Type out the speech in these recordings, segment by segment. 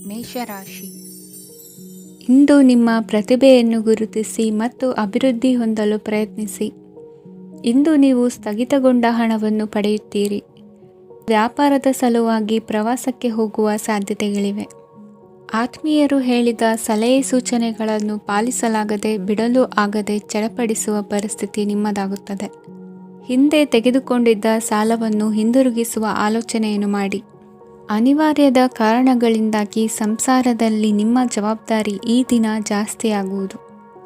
ಮೇಷರಾಶಿ. ಇಂದು ನಿಮ್ಮ ಪ್ರತಿಭೆಯನ್ನು ಗುರುತಿಸಿ ಮತ್ತು ಅಭಿವೃದ್ಧಿ ಹೊಂದಲು ಪ್ರಯತ್ನಿಸಿ. ಇಂದು ನೀವು ಸ್ಥಗಿತಗೊಂಡ ಹಣವನ್ನು ಪಡೆಯುತ್ತೀರಿ. ವ್ಯಾಪಾರದ ಸಲುವಾಗಿ ಪ್ರವಾಸಕ್ಕೆ ಹೋಗುವ ಸಾಧ್ಯತೆಗಳಿವೆ. ಆತ್ಮೀಯರು ಹೇಳಿದ ಸಲಹೆ ಸೂಚನೆಗಳನ್ನು ಪಾಲಿಸಲಾಗದೆ ಬಿಡಲು ಆಗದೆ ಚಡಪಡಿಸುವ ಪರಿಸ್ಥಿತಿ ನಿಮ್ಮದಾಗುತ್ತದೆ. ಹಿಂದೆ ತೆಗೆದುಕೊಂಡಿದ್ದ ಸಾಲವನ್ನು ಹಿಂದಿರುಗಿಸುವ ಆಲೋಚನೆಯನ್ನು ಮಾಡಿ. ಅನಿವಾರ್ಯದ ಕಾರಣಗಳಿಂದಾಗಿ ಸಂಸಾರದಲ್ಲಿ ನಿಮ್ಮ ಜವಾಬ್ದಾರಿ ಈ ದಿನ ಜಾಸ್ತಿಯಾಗುವುದು.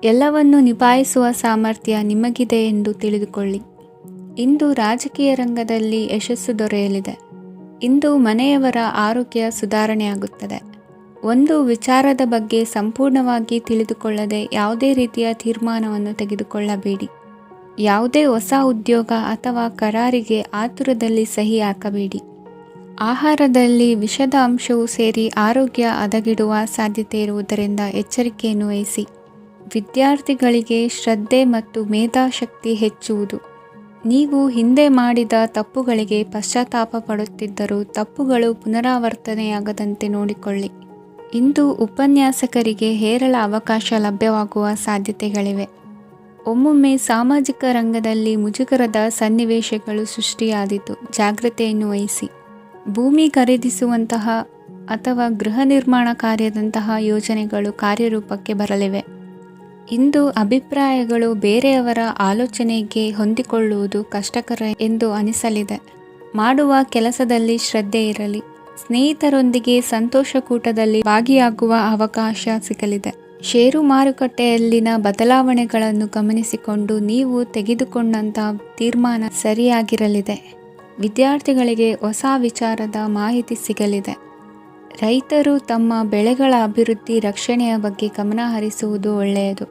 ಎಲ್ಲವನ್ನು ನಿಭಾಯಿಸುವ ಸಾಮರ್ಥ್ಯ ನಿಮಗಿದೆ ಎಂದು ತಿಳಿದುಕೊಳ್ಳಿ. ಇಂದು ರಾಜಕೀಯ ರಂಗದಲ್ಲಿ ಯಶಸ್ಸು ದೊರೆಯಲಿದೆ. ಇಂದು ಮನೆಯವರ ಆರೋಗ್ಯ ಸುಧಾರಣೆಯಾಗುತ್ತದೆ. ಒಂದು ವಿಚಾರದ ಬಗ್ಗೆ ಸಂಪೂರ್ಣವಾಗಿ ತಿಳಿದುಕೊಳ್ಳದೆ ಯಾವುದೇ ರೀತಿಯ ತೀರ್ಮಾನವನ್ನು ತೆಗೆದುಕೊಳ್ಳಬೇಡಿ. ಯಾವುದೇ ಹೊಸ ಉದ್ಯೋಗ ಅಥವಾ ಕರಾರಿಗೆ ಆತುರದಲ್ಲಿ ಸಹಿ ಹಾಕಬೇಡಿ. ಆಹಾರದಲ್ಲಿ ವಿಷದ ಅಂಶವು ಸೇರಿ ಆರೋಗ್ಯ ಹದಗೆಡುವ ಸಾಧ್ಯತೆ ಇರುವುದರಿಂದ ಎಚ್ಚರಿಕೆಯನ್ನು ವಹಿಸಿ. ವಿದ್ಯಾರ್ಥಿಗಳಿಗೆ ಶ್ರದ್ಧೆ ಮತ್ತು ಮೇಧಾಶಕ್ತಿ ಹೆಚ್ಚುವುದು. ನೀವು ಹಿಂದೆ ಮಾಡಿದ ತಪ್ಪುಗಳಿಗೆ ಪಶ್ಚಾತ್ತಾಪ ಪಡುತ್ತಿದ್ದರೂ ತಪ್ಪುಗಳು ಪುನರಾವರ್ತನೆಯಾಗದಂತೆ ನೋಡಿಕೊಳ್ಳಿ. ಇಂದು ಉಪನ್ಯಾಸಕರಿಗೆ ಹೇರಳ ಅವಕಾಶ ಲಭ್ಯವಾಗುವ ಸಾಧ್ಯತೆಗಳಿವೆ. ಒಮ್ಮೊಮ್ಮೆ ಸಾಮಾಜಿಕ ರಂಗದಲ್ಲಿ ಮುಜುಗರದ ಸನ್ನಿವೇಶಗಳು ಸೃಷ್ಟಿಯಾದೀತು. ಜಾಗ್ರತೆಯನ್ನು ವಹಿಸಿ. ಭೂಮಿ ಖರೀದಿಸುವಂತಹ ಅಥವಾ ಗೃಹ ನಿರ್ಮಾಣ ಕಾರ್ಯದಂತಹ ಯೋಜನೆಗಳು ಕಾರ್ಯರೂಪಕ್ಕೆ ಬರಲಿವೆ. ಇಂದು ಅಭಿಪ್ರಾಯಗಳು ಬೇರೆಯವರ ಆಲೋಚನೆಗೆ ಹೊಂದಿಕೊಳ್ಳುವುದು ಕಷ್ಟಕರ ಎಂದು ಅನಿಸಲಿದೆ. ಮಾಡುವ ಕೆಲಸದಲ್ಲಿ ಶ್ರದ್ಧೆ ಇರಲಿ. ಸ್ನೇಹಿತರೊಂದಿಗೆ ಸಂತೋಷಕೂಟದಲ್ಲಿ ಭಾಗಿಯಾಗುವ ಅವಕಾಶ ಸಿಗಲಿದೆ. ಷೇರು ಮಾರುಕಟ್ಟೆಯಲ್ಲಿನ ಬದಲಾವಣೆಗಳನ್ನು ಗಮನಿಸಿಕೊಂಡು ನೀವು ತೆಗೆದುಕೊಂಡಂಥ ತೀರ್ಮಾನ ಸರಿಯಾಗಿರಲಿದೆ. ವಿದ್ಯಾರ್ಥಿಗಳಿಗೆ ಹೊಸ ವಿಚಾರದ ಮಾಹಿತಿ ಸಿಗಲಿದೆ. ರೈತರು ತಮ್ಮ ಬೆಳೆಗಳ ಅಭಿವೃದ್ಧಿ ರಕ್ಷಣೆಯ ಬಗ್ಗೆ ಗಮನ ಹರಿಸುವುದು ಒಳ್ಳೆಯದು.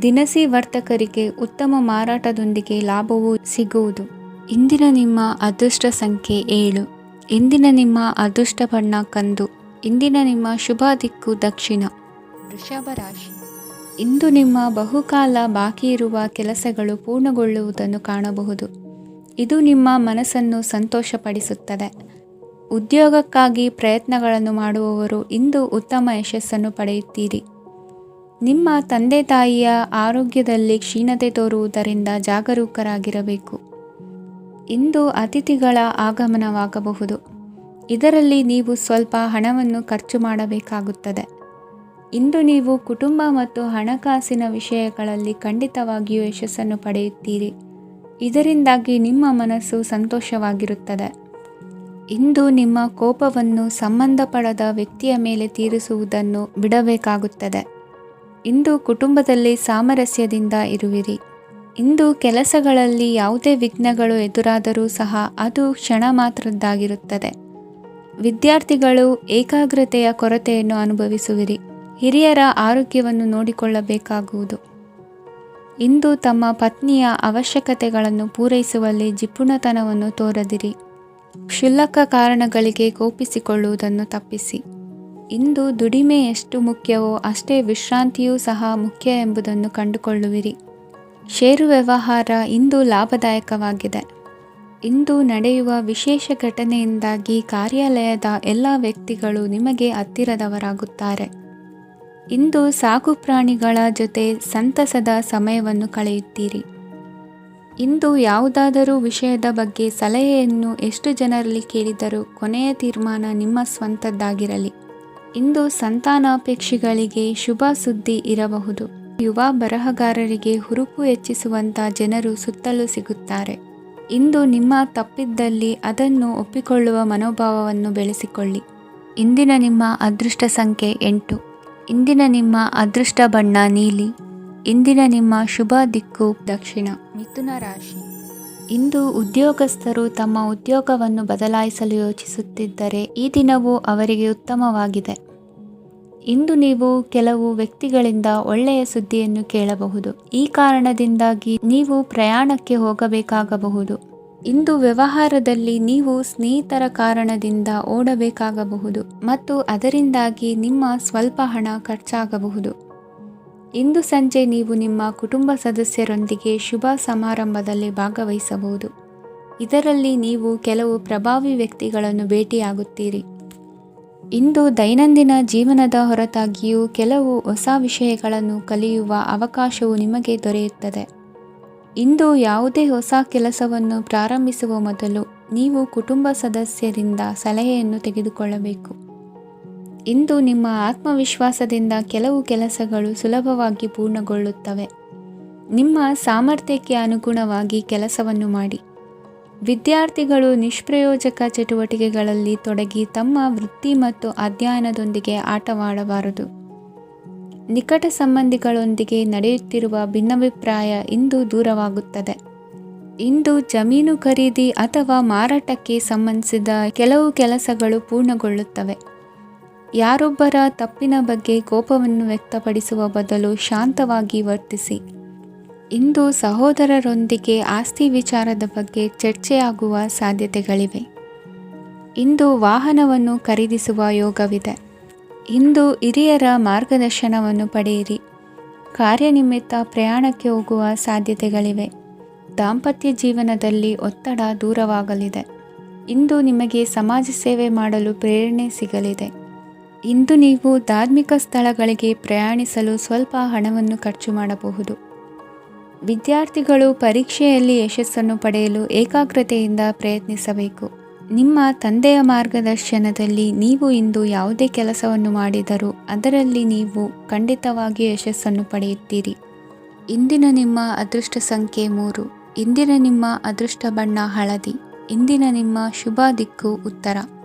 ದಿನಸಿ ವರ್ತಕರಿಗೆ ಉತ್ತಮ ಮಾರಾಟದೊಂದಿಗೆ ಲಾಭವೂ ಸಿಗುವುದು. ಇಂದಿನ ನಿಮ್ಮ ಅದೃಷ್ಟ ಸಂಖ್ಯೆ 7. ಇಂದಿನ ನಿಮ್ಮ ಅದೃಷ್ಟ ಬಣ್ಣ ಕಂದು. ಇಂದಿನ ನಿಮ್ಮ ಶುಭ ದಿಕ್ಕು ದಕ್ಷಿಣ. ವೃಷಭ ರಾಶಿ. ಇಂದು ನಿಮ್ಮ ಬಹುಕಾಲ ಬಾಕಿ ಇರುವ ಕೆಲಸಗಳು ಪೂರ್ಣಗೊಳ್ಳುವುದನ್ನು ಕಾಣಬಹುದು. ಇದು ನಿಮ್ಮ ಮನಸ್ಸನ್ನು ಸಂತೋಷಪಡಿಸುತ್ತದೆ. ಉದ್ಯೋಗಕ್ಕಾಗಿ ಪ್ರಯತ್ನಗಳನ್ನು ಮಾಡುವವರು ಇಂದು ಉತ್ತಮ ಯಶಸ್ಸನ್ನು ಪಡೆಯುತ್ತೀರಿ. ನಿಮ್ಮ ತಂದೆ ತಾಯಿಯ ಆರೋಗ್ಯದಲ್ಲಿ ಕ್ಷೀಣತೆ ತೋರುವುದರಿಂದ ಜಾಗರೂಕರಾಗಿರಬೇಕು. ಇಂದು ಅತಿಥಿಗಳ ಆಗಮನವಾಗಬಹುದು. ಇದರಲ್ಲಿ ನೀವು ಸ್ವಲ್ಪ ಹಣವನ್ನು ಖರ್ಚು ಮಾಡಬೇಕಾಗುತ್ತದೆ. ಇಂದು ನೀವು ಕುಟುಂಬ ಮತ್ತು ಹಣಕಾಸಿನ ವಿಷಯಗಳಲ್ಲಿ ಖಂಡಿತವಾಗಿಯೂ ಯಶಸ್ಸನ್ನು ಪಡೆಯುತ್ತೀರಿ. ಇದರಿಂದಾಗಿ ನಿಮ್ಮ ಮನಸ್ಸು ಸಂತೋಷವಾಗಿರುತ್ತದೆ. ಇಂದು ನಿಮ್ಮ ಕೋಪವನ್ನು ಸಂಬಂಧಪಡದ ವ್ಯಕ್ತಿಯ ಮೇಲೆ ತೀರಿಸುವುದನ್ನು ಬಿಡಬೇಕಾಗುತ್ತದೆ. ಇಂದು ಕುಟುಂಬದಲ್ಲಿ ಸಾಮರಸ್ಯದಿಂದ ಇರುವಿರಿ. ಇಂದು ಕೆಲಸಗಳಲ್ಲಿ ಯಾವುದೇ ವಿಘ್ನಗಳು ಎದುರಾದರೂ ಸಹ ಅದು ಕ್ಷಣ ಮಾತ್ರದ್ದಾಗಿರುತ್ತದೆ. ವಿದ್ಯಾರ್ಥಿಗಳು ಏಕಾಗ್ರತೆಯ ಕೊರತೆಯನ್ನು ಅನುಭವಿಸುವಿರಿ. ಹಿರಿಯರ ಆರೋಗ್ಯವನ್ನು ನೋಡಿಕೊಳ್ಳಬೇಕಾಗುವುದು. ಇಂದು ತಮ್ಮ ಪತ್ನಿಯ ಅವಶ್ಯಕತೆಗಳನ್ನು ಪೂರೈಸುವಲ್ಲಿ ಜಿಪುಣತನವನ್ನು ತೋರದಿರಿ. ಕ್ಷುಲ್ಲಕ ಕಾರಣಗಳಿಗೆ ಕೋಪಿಸಿಕೊಳ್ಳುವುದನ್ನು ತಪ್ಪಿಸಿ. ಇಂದು ದುಡಿಮೆ ಎಷ್ಟು ಮುಖ್ಯವೋ ಅಷ್ಟೇ ವಿಶ್ರಾಂತಿಯೂ ಸಹ ಮುಖ್ಯ ಎಂಬುದನ್ನು ಕಂಡುಕೊಳ್ಳುವಿರಿ. ಷೇರು ವ್ಯವಹಾರ ಇಂದು ಲಾಭದಾಯಕವಾಗಿದೆ. ಇಂದು ನಡೆಯುವ ವಿಶೇಷ ಘಟನೆಯಿಂದಾಗಿ ಕಾರ್ಯಾಲಯದ ಎಲ್ಲ ವ್ಯಕ್ತಿಗಳು ನಿಮಗೆ ಹತ್ತಿರದವರಾಗುತ್ತಾರೆ. ಇಂದು ಸಾಕು ಪ್ರಾಣಿಗಳ ಜೊತೆ ಸಂತಸದ ಸಮಯವನ್ನು ಕಳೆಯುತ್ತೀರಿ. ಇಂದು ಯಾವುದಾದರೂ ವಿಷಯದ ಬಗ್ಗೆ ಸಲಹೆಯನ್ನು ಎಷ್ಟು ಜನರಲ್ಲಿ ಕೇಳಿದರೂ ಕೊನೆಯ ತೀರ್ಮಾನ ನಿಮ್ಮ ಸ್ವಂತದ್ದಾಗಿರಲಿ. ಇಂದು ಸಂತಾನಾಪೇಕ್ಷಿಗಳಿಗೆ ಶುಭ ಸುದ್ದಿ ಇರಬಹುದು. ಯುವ ಬರಹಗಾರರಿಗೆ ಹುರುಪು ಹೆಚ್ಚಿಸುವಂಥ ಜನರು ಸುತ್ತಲೂ ಸಿಗುತ್ತಾರೆ. ಇಂದು ನಿಮ್ಮ ತಪ್ಪಿದ್ದಲ್ಲಿ ಅದನ್ನು ಒಪ್ಪಿಕೊಳ್ಳುವ ಮನೋಭಾವವನ್ನು ಬೆಳೆಸಿಕೊಳ್ಳಿ. ಇಂದಿನ ನಿಮ್ಮ ಅದೃಷ್ಟ ಸಂಖ್ಯೆ 8. ಇಂದಿನ ನಿಮ್ಮ ಅದೃಷ್ಟ ಬಣ್ಣ ನೀಲಿ. ಇಂದಿನ ನಿಮ್ಮ ಶುಭ ದಿಕ್ಕು ದಕ್ಷಿಣ. ಮಿಥುನ ರಾಶಿ. ಇಂದು ಉದ್ಯೋಗಸ್ಥರು ತಮ್ಮ ಉದ್ಯೋಗವನ್ನು ಬದಲಾಯಿಸಲು ಯೋಚಿಸುತ್ತಿದ್ದರೆ ಈ ದಿನವೂ ಅವರಿಗೆ ಉತ್ತಮವಾಗಿದೆ. ಇಂದು ನೀವು ಕೆಲವು ವ್ಯಕ್ತಿಗಳಿಂದ ಒಳ್ಳೆಯ ಸುದ್ದಿಯನ್ನು ಕೇಳಬಹುದು. ಈ ಕಾರಣದಿಂದಾಗಿ ನೀವು ಪ್ರಯಾಣಕ್ಕೆ ಹೋಗಬೇಕಾಗಬಹುದು. ಇಂದು ವ್ಯವಹಾರದಲ್ಲಿ ನೀವು ಸ್ನೇಹಿತರ ಕಾರಣದಿಂದ ಓಡಬೇಕಾಗಬಹುದು ಮತ್ತು ಅದರಿಂದಾಗಿ ನಿಮ್ಮ ಸ್ವಲ್ಪ ಹಣ ಖರ್ಚಾಗಬಹುದು. ಇಂದು ಸಂಜೆ ನೀವು ನಿಮ್ಮ ಕುಟುಂಬ ಸದಸ್ಯರೊಂದಿಗೆ ಶುಭ ಸಮಾರಂಭದಲ್ಲಿ ಭಾಗವಹಿಸಬಹುದು. ಇದರಲ್ಲಿ ನೀವು ಕೆಲವು ಪ್ರಭಾವಿ ವ್ಯಕ್ತಿಗಳನ್ನು ಭೇಟಿಯಾಗುತ್ತೀರಿ. ಇಂದು ದೈನಂದಿನ ಜೀವನದ ಹೊರತಾಗಿಯೂ ಕೆಲವು ಹೊಸ ವಿಷಯಗಳನ್ನು ಕಲಿಯುವ ಅವಕಾಶವು ನಿಮಗೆ ದೊರೆಯುತ್ತದೆ. ಇಂದು ಯಾವುದೇ ಹೊಸ ಕೆಲಸವನ್ನು ಪ್ರಾರಂಭಿಸುವ ಮೊದಲು ನೀವು ಕುಟುಂಬ ಸದಸ್ಯರಿಂದ ಸಲಹೆಯನ್ನು ತೆಗೆದುಕೊಳ್ಳಬೇಕು. ಇಂದು ನಿಮ್ಮ ಆತ್ಮವಿಶ್ವಾಸದಿಂದ ಕೆಲವು ಕೆಲಸಗಳು ಸುಲಭವಾಗಿ ಪೂರ್ಣಗೊಳ್ಳುತ್ತವೆ. ನಿಮ್ಮ ಸಾಮರ್ಥ್ಯಕ್ಕೆ ಅನುಗುಣವಾಗಿ ಕೆಲಸವನ್ನು ಮಾಡಿ. ವಿದ್ಯಾರ್ಥಿಗಳು ನಿಷ್ಪ್ರಯೋಜಕ ಚಟುವಟಿಕೆಗಳಲ್ಲಿ ತೊಡಗಿ ತಮ್ಮ ವೃತ್ತಿ ಮತ್ತು ಅಧ್ಯಯನದೊಂದಿಗೆ ಆಟವಾಡಬಾರದು. ನಿಕಟ ಸಂಬಂಧಿಗಳೊಂದಿಗೆ ನಡೆಯುತ್ತಿರುವ ಭಿನ್ನಾಭಿಪ್ರಾಯ ಇಂದು ದೂರವಾಗುತ್ತದೆ. ಇಂದು ಜಮೀನು ಖರೀದಿ ಅಥವಾ ಮಾರಾಟಕ್ಕೆ ಸಂಬಂಧಿಸಿದ ಕೆಲವು ಕೆಲಸಗಳು ಪೂರ್ಣಗೊಳ್ಳುತ್ತವೆ. ಯಾರೊಬ್ಬರ ತಪ್ಪಿನ ಬಗ್ಗೆ ಕೋಪವನ್ನು ವ್ಯಕ್ತಪಡಿಸುವ ಬದಲು ಶಾಂತವಾಗಿ ವರ್ತಿಸಿ. ಇಂದು ಸಹೋದರರೊಂದಿಗೆ ಆಸ್ತಿ ವಿಚಾರದ ಬಗ್ಗೆ ಚರ್ಚೆಯಾಗುವ ಸಾಧ್ಯತೆಗಳಿವೆ. ಇಂದು ವಾಹನವನ್ನು ಖರೀದಿಸುವ ಯೋಗವಿದೆ. ಇಂದು ಹಿರಿಯರ ಮಾರ್ಗದರ್ಶನವನ್ನು ಪಡೆಯಿರಿ. ಕಾರ್ಯನಿಮಿತ್ತ ಪ್ರಯಾಣಕ್ಕೆ ಹೋಗುವ ಸಾಧ್ಯತೆಗಳಿವೆ. ದಾಂಪತ್ಯ ಜೀವನದಲ್ಲಿ ಒತ್ತಡ ದೂರವಾಗಲಿದೆ. ಇಂದು ನಿಮಗೆ ಸಮಾಜ ಸೇವೆ ಮಾಡಲು ಪ್ರೇರಣೆ ಸಿಗಲಿದೆ. ಇಂದು ನೀವು ಧಾರ್ಮಿಕ ಸ್ಥಳಗಳಿಗೆ ಪ್ರಯಾಣಿಸಲು ಸ್ವಲ್ಪ ಹಣವನ್ನು ಖರ್ಚು ಮಾಡಬಹುದು. ವಿದ್ಯಾರ್ಥಿಗಳು ಪರೀಕ್ಷೆಯಲ್ಲಿ ಯಶಸ್ಸನ್ನು ಪಡೆಯಲು ಏಕಾಗ್ರತೆಯಿಂದ ಪ್ರಯತ್ನಿಸಬೇಕು. ನಿಮ್ಮ ತಂದೆಯ ಮಾರ್ಗದರ್ಶನದಲ್ಲಿ ನೀವು ಇಂದು ಯಾವುದೇ ಕೆಲಸವನ್ನು ಮಾಡಿದರೂ ಅದರಲ್ಲಿ ನೀವು ಖಂಡಿತವಾಗಿಯೂ ಯಶಸ್ಸನ್ನು ಪಡೆಯುತ್ತೀರಿ. ಇಂದಿನ ನಿಮ್ಮ ಅದೃಷ್ಟ ಸಂಖ್ಯೆ 3. ಇಂದಿನ ನಿಮ್ಮ ಅದೃಷ್ಟ ಬಣ್ಣ ಹಳದಿ. ಇಂದಿನ ನಿಮ್ಮ ಶುಭ ದಿಕ್ಕು ಉತ್ತರ.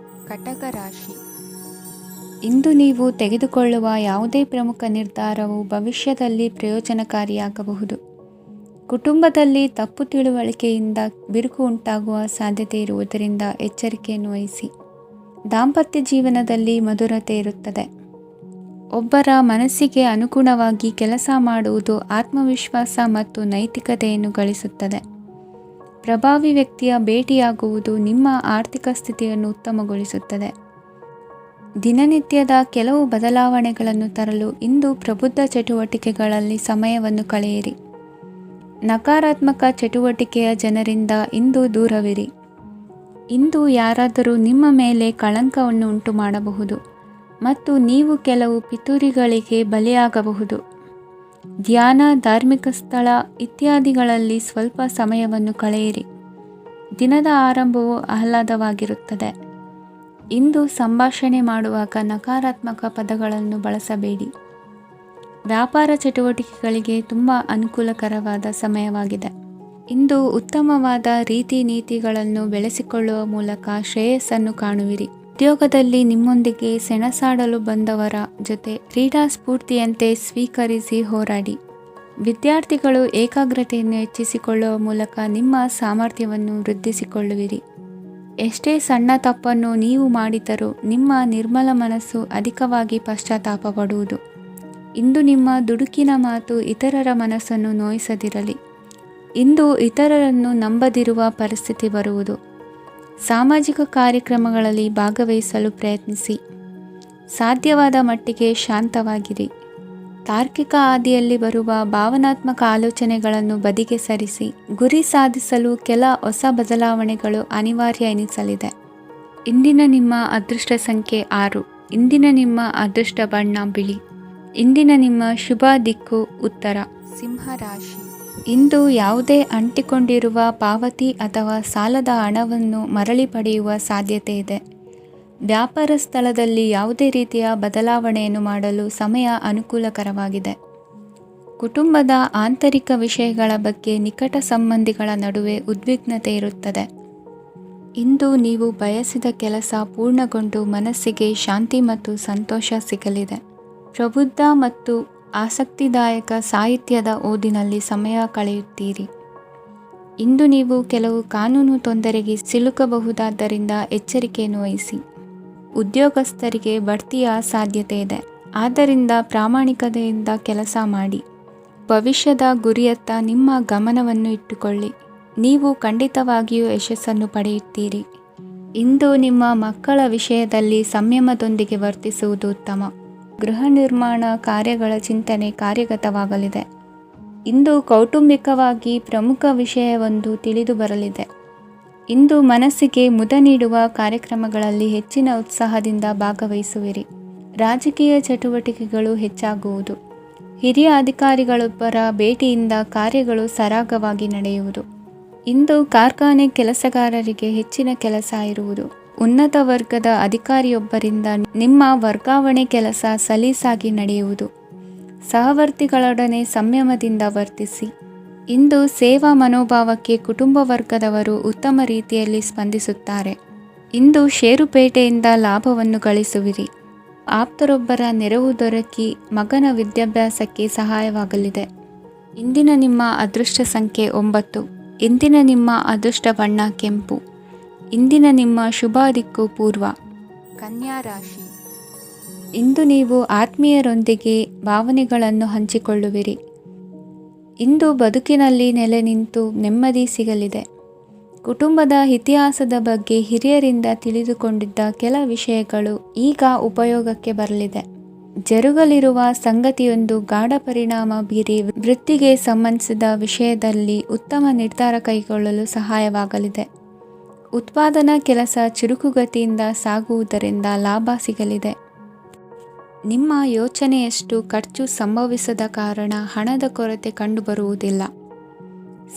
ಕಟಕ ರಾಶಿ. ಇಂದು ನೀವು ತೆಗೆದುಕೊಳ್ಳುವ ಯಾವುದೇ ಪ್ರಮುಖ ನಿರ್ಧಾರವು ಭವಿಷ್ಯದಲ್ಲಿ ಪ್ರಯೋಜನಕಾರಿಯಾಗಬಹುದು. ಕುಟುಂಬದಲ್ಲಿ ತಪ್ಪು ತಿಳುವಳಿಕೆಯಿಂದ ಬಿರುಕು ಉಂಟಾಗುವ ಸಾಧ್ಯತೆ ಇರುವುದರಿಂದ ಎಚ್ಚರಿಕೆಯನ್ನು ವಹಿಸಿ. ದಾಂಪತ್ಯ ಜೀವನದಲ್ಲಿ ಮಧುರತೆ ಇರುತ್ತದೆ. ಒಬ್ಬರ ಮನಸ್ಸಿಗೆ ಅನುಗುಣವಾಗಿ ಕೆಲಸ ಮಾಡುವುದು ಆತ್ಮವಿಶ್ವಾಸ ಮತ್ತು ನೈತಿಕತೆಯನ್ನು ಗಳಿಸುತ್ತದೆ. ಪ್ರಭಾವಿ ವ್ಯಕ್ತಿಯ ಭೇಟಿಯಾಗುವುದು ನಿಮ್ಮ ಆರ್ಥಿಕ ಸ್ಥಿತಿಯನ್ನು ಉತ್ತಮಗೊಳಿಸುತ್ತದೆ. ದಿನನಿತ್ಯದ ಕೆಲವು ಬದಲಾವಣೆಗಳನ್ನು ತರಲು ಇಂದು ಪ್ರಬುದ್ಧ ಚಟುವಟಿಕೆಗಳಲ್ಲಿ ಸಮಯವನ್ನು ಕಳೆಯಿರಿ. ನಕಾರಾತ್ಮಕ ಚಟುವಟಿಕೆಯ ಜನರಿಂದ ಇಂದು ದೂರವಿರಿ. ಇಂದು ಯಾರಾದರೂ ನಿಮ್ಮ ಮೇಲೆ ಕಳಂಕವನ್ನು ಉಂಟು ಮಾಡಬಹುದು ಮತ್ತು ನೀವು ಕೆಲವು ಪಿತೂರಿಗಳಿಗೆ ಬಲಿಯಾಗಬಹುದು. ಧ್ಯಾನ, ಧಾರ್ಮಿಕ ಸ್ಥಳ ಇತ್ಯಾದಿಗಳಲ್ಲಿ ಸ್ವಲ್ಪ ಸಮಯವನ್ನು ಕಳೆಯಿರಿ. ದಿನದ ಆರಂಭವು ಆಹ್ಲಾದವಾಗಿರುತ್ತದೆ. ಇಂದು ಸಂಭಾಷಣೆ ಮಾಡುವಾಗ ನಕಾರಾತ್ಮಕ ಪದಗಳನ್ನು ಬಳಸಬೇಡಿ. ವ್ಯಾಪಾರ ಚಟುವಟಿಕೆಗಳಿಗೆ ತುಂಬ ಅನುಕೂಲಕರವಾದ ಸಮಯವಾಗಿದೆ. ಇಂದು ಉತ್ತಮವಾದ ರೀತಿ ನೀತಿಗಳನ್ನು ಬೆಳೆಸಿಕೊಳ್ಳುವ ಮೂಲಕ ಶ್ರೇಯಸ್ಸನ್ನು ಕಾಣುವಿರಿ. ಉದ್ಯೋಗದಲ್ಲಿ ನಿಮ್ಮೊಂದಿಗೆ ಸೆಣಸಾಡಲು ಬಂದವರ ಜೊತೆ ಕ್ರೀಡಾ ಸ್ಫೂರ್ತಿಯಂತೆ ಸ್ವೀಕರಿಸಿ ಹೋರಾಡಿ. ವಿದ್ಯಾರ್ಥಿಗಳು ಏಕಾಗ್ರತೆಯನ್ನು ಹೆಚ್ಚಿಸಿಕೊಳ್ಳುವ ಮೂಲಕ ನಿಮ್ಮ ಸಾಮರ್ಥ್ಯವನ್ನು ವೃದ್ಧಿಸಿಕೊಳ್ಳುವಿರಿ. ಎಷ್ಟೇ ಸಣ್ಣ ತಪ್ಪನ್ನು ನೀವು ಮಾಡಿದರೂ ನಿಮ್ಮ ನಿರ್ಮಲ ಮನಸ್ಸು ಅಧಿಕವಾಗಿ ಪಶ್ಚಾತ್ತಾಪ ಪಡುವುದು. ಇಂದು ನಿಮ್ಮ ದುಡುಕಿನ ಮಾತು ಇತರರ ಮನಸ್ಸನ್ನು ನೋಯಿಸದಿರಲಿ. ಇಂದು ಇತರರನ್ನು ನಂಬದಿರುವ ಪರಿಸ್ಥಿತಿ ಬರುವುದು. ಸಾಮಾಜಿಕ ಕಾರ್ಯಕ್ರಮಗಳಲ್ಲಿ ಭಾಗವಹಿಸಲು ಪ್ರಯತ್ನಿಸಿ. ಸಾಧ್ಯವಾದ ಮಟ್ಟಿಗೆ ಶಾಂತವಾಗಿರಿ. ತಾರ್ಕಿಕ ಹಾದಿಯಲ್ಲಿ ಬರುವ ಭಾವನಾತ್ಮಕ ಆಲೋಚನೆಗಳನ್ನು ಬದಿಗೆ ಸರಿಸಿ. ಗುರಿ ಸಾಧಿಸಲು ಕೆಲ ಹೊಸ ಬದಲಾವಣೆಗಳು ಅನಿವಾರ್ಯ ಎನಿಸಲಿದೆ. ಇಂದಿನ ನಿಮ್ಮ ಅದೃಷ್ಟ ಸಂಖ್ಯೆ 6. ಇಂದಿನ ನಿಮ್ಮ ಅದೃಷ್ಟ ಬಣ್ಣ ಬಿಳಿ. ಇಂದಿನ ನಿಮ್ಮ ಶುಭ ದಿಕ್ಕು ಉತ್ತರ. ಸಿಂಹರಾಶಿ. ಇಂದು ಯಾವುದೇ ಅಂಟಿಕೊಂಡಿರುವ ಪಾವತಿ ಅಥವಾ ಸಾಲದ ಹಣವನ್ನು ಮರಳಿ ಪಡೆಯುವ ಸಾಧ್ಯತೆ ಇದೆ. ವ್ಯಾಪಾರ ಸ್ಥಳದಲ್ಲಿ ಯಾವುದೇ ರೀತಿಯ ಬದಲಾವಣೆಯನ್ನು ಮಾಡಲು ಸಮಯ ಅನುಕೂಲಕರವಾಗಿದೆ. ಕುಟುಂಬದ ಆಂತರಿಕ ವಿಷಯಗಳ ಬಗ್ಗೆ ನಿಕಟ ಸಂಬಂಧಿಗಳ ನಡುವೆ ಉದ್ವಿಗ್ನತೆ ಇರುತ್ತದೆ. ಇಂದು ನೀವು ಬಯಸಿದ ಕೆಲಸ ಪೂರ್ಣಗೊಂಡು ಮನಸ್ಸಿಗೆ ಶಾಂತಿ ಮತ್ತು ಸಂತೋಷ ಸಿಗಲಿದೆ. ಪ್ರಬುದ್ಧ ಮತ್ತು ಆಸಕ್ತಿದಾಯಕ ಸಾಹಿತ್ಯದ ಓದಿನಲ್ಲಿ ಸಮಯ ಕಳೆಯುತ್ತೀರಿ. ಇಂದು ನೀವು ಕೆಲವು ಕಾನೂನು ತೊಂದರೆಗೆ ಸಿಲುಕಬಹುದಾದ್ದರಿಂದ ಎಚ್ಚರಿಕೆಯನ್ನು ವಹಿಸಿ. ಉದ್ಯೋಗಸ್ಥರಿಗೆ ಬಡ್ತಿಯ ಸಾಧ್ಯತೆ ಇದೆ. ಆದ್ದರಿಂದ ಪ್ರಾಮಾಣಿಕತೆಯಿಂದ ಕೆಲಸ ಮಾಡಿ. ಭವಿಷ್ಯದ ಗುರಿಯತ್ತ ನಿಮ್ಮ ಗಮನವನ್ನು ಇಟ್ಟುಕೊಳ್ಳಿ. ನೀವು ಖಂಡಿತವಾಗಿಯೂ ಯಶಸ್ಸನ್ನು ಪಡೆಯುತ್ತೀರಿ. ಇಂದು ನಿಮ್ಮ ಮಕ್ಕಳ ವಿಷಯದಲ್ಲಿ ಸಂಯಮದೊಂದಿಗೆ ವರ್ತಿಸುವುದು ಉತ್ತಮ. ಗೃಹ ನಿರ್ಮಾಣ ಕಾರ್ಯಗಳ ಚಿಂತನೆ ಕಾರ್ಯಗತವಾಗಲಿದೆ. ಇಂದು ಕೌಟುಂಬಿಕವಾಗಿ ಪ್ರಮುಖ ವಿಷಯವೊಂದು ತಿಳಿದು ಬರಲಿದೆ. ಇಂದು ಮನಸ್ಸಿಗೆ ಮುದ ನೀಡುವ ಕಾರ್ಯಕ್ರಮಗಳಲ್ಲಿ ಹೆಚ್ಚಿನ ಉತ್ಸಾಹದಿಂದ ಭಾಗವಹಿಸುವಿರಿ. ರಾಜಕೀಯ ಚಟುವಟಿಕೆಗಳು ಹೆಚ್ಚಾಗುವುದು. ಹಿರಿಯ ಅಧಿಕಾರಿಗಳೊಬ್ಬರ ಭೇಟಿಯಿಂದ ಕಾರ್ಯಗಳು ಸರಾಗವಾಗಿ ನಡೆಯುವುದು. ಇಂದು ಕಾರ್ಖಾನೆ ಕೆಲಸಗಾರರಿಗೆ ಹೆಚ್ಚಿನ ಕೆಲಸ ಇರುವುದು. ಉನ್ನತ ವರ್ಗದ ಅಧಿಕಾರಿಯೊಬ್ಬರಿಂದ ನಿಮ್ಮ ವರ್ಗಾವಣೆ ಕೆಲಸ ಸಲೀಸಾಗಿ ನಡೆಯುವುದು. ಸಹವರ್ತಿಗಳೊಡನೆ ಸಂಯಮದಿಂದ ವರ್ತಿಸಿ. ಇಂದು ಸೇವಾ ಮನೋಭಾವಕ್ಕೆ ಕುಟುಂಬ ವರ್ಗದವರು ಉತ್ತಮ ರೀತಿಯಲ್ಲಿ ಸ್ಪಂದಿಸುತ್ತಾರೆ. ಇಂದು ಷೇರುಪೇಟೆಯಿಂದ ಲಾಭವನ್ನು ಗಳಿಸುವಿರಿ. ಆಪ್ತರೊಬ್ಬರ ನೆರವು ದೊರಕಿ ಮಗನ ವಿದ್ಯಾಭ್ಯಾಸಕ್ಕೆ ಸಹಾಯವಾಗಲಿದೆ. ಇಂದಿನ ನಿಮ್ಮ ಅದೃಷ್ಟ ಸಂಖ್ಯೆ 9. ಇಂದಿನ ನಿಮ್ಮ ಅದೃಷ್ಟ ಬಣ್ಣ ಕೆಂಪು. ಇಂದಿನ ನಿಮ್ಮ ಶುಭ ದಿಕ್ಕು ಪೂರ್ವ. ಕನ್ಯಾ ರಾಶಿ. ಇಂದು ನೀವು ಆತ್ಮೀಯರೊಂದಿಗೆ ಭಾವನೆಗಳನ್ನು ಹಂಚಿಕೊಳ್ಳುವಿರಿ. ಇಂದು ಬದುಕಿನಲ್ಲಿ ನೆಲೆ ನಿಂತು ನೆಮ್ಮದಿ ಸಿಗಲಿದೆ. ಕುಟುಂಬದ ಇತಿಹಾಸದ ಬಗ್ಗೆ ಹಿರಿಯರಿಂದ ತಿಳಿದುಕೊಂಡಿದ್ದ ಕೆಲ ವಿಷಯಗಳು ಈಗ ಉಪಯೋಗಕ್ಕೆ ಬರಲಿದೆ. ಜರುಗಲಿರುವ ಸಂಗತಿಯೊಂದು ಗಾಢ ಪರಿಣಾಮ ಬೀರಿ ವೃತ್ತಿಗೆ ಸಂಬಂಧಿಸಿದ ವಿಷಯದಲ್ಲಿ ಉತ್ತಮ ನಿರ್ಧಾರ ಕೈಗೊಳ್ಳಲು ಸಹಾಯವಾಗಲಿದೆ. ಉತ್ಪಾದನಾ ಕೆಲಸ ಚುರುಕುಗತಿಯಿಂದ ಸಾಗುವುದರಿಂದ ಲಾಭ ಸಿಗಲಿದೆ. ನಿಮ್ಮ ಯೋಚನೆಯಷ್ಟು ಖರ್ಚು ಸಂಭವಿಸದ ಕಾರಣ ಹಣದ ಕೊರತೆ ಕಂಡುಬರುವುದಿಲ್ಲ.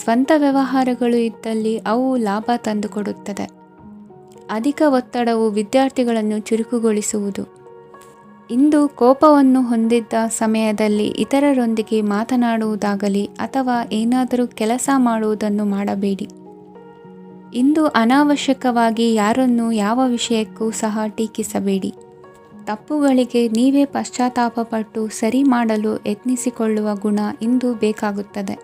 ಸ್ವಂತ ವ್ಯವಹಾರಗಳು ಇದ್ದಲ್ಲಿ ಅವು ಲಾಭ ತಂದುಕೊಡುತ್ತದೆ. ಅಧಿಕ ಒತ್ತಡವು ವಿದ್ಯಾರ್ಥಿಗಳನ್ನು ಚುರುಕುಗೊಳಿಸುವುದು. ಇಂದು ಕೋಪವನ್ನು ಹೊಂದಿದ್ದ ಸಮಯದಲ್ಲಿ ಇತರರೊಂದಿಗೆ ಮಾತನಾಡುವುದಾಗಲಿ ಅಥವಾ ಏನಾದರೂ ಕೆಲಸ ಮಾಡುವುದನ್ನು ಮಾಡಬೇಡಿ. ಇಂದು ಅನಾವಶ್ಯಕವಾಗಿ ಯಾರನ್ನೂ ಯಾವ ವಿಷಯಕ್ಕೂ ಸಹ ಟೀಕಿಸಬೇಡಿ. ತಪ್ಪುಗಳಿಗೆ ನೀವೇ ಪಶ್ಚಾತ್ತಾಪಪಟ್ಟು ಸರಿ ಮಾಡಲು ಯತ್ನಿಸಿಕೊಳ್ಳುವ ಗುಣ ಇಂದು ಬೇಕಾಗುತ್ತದೆ.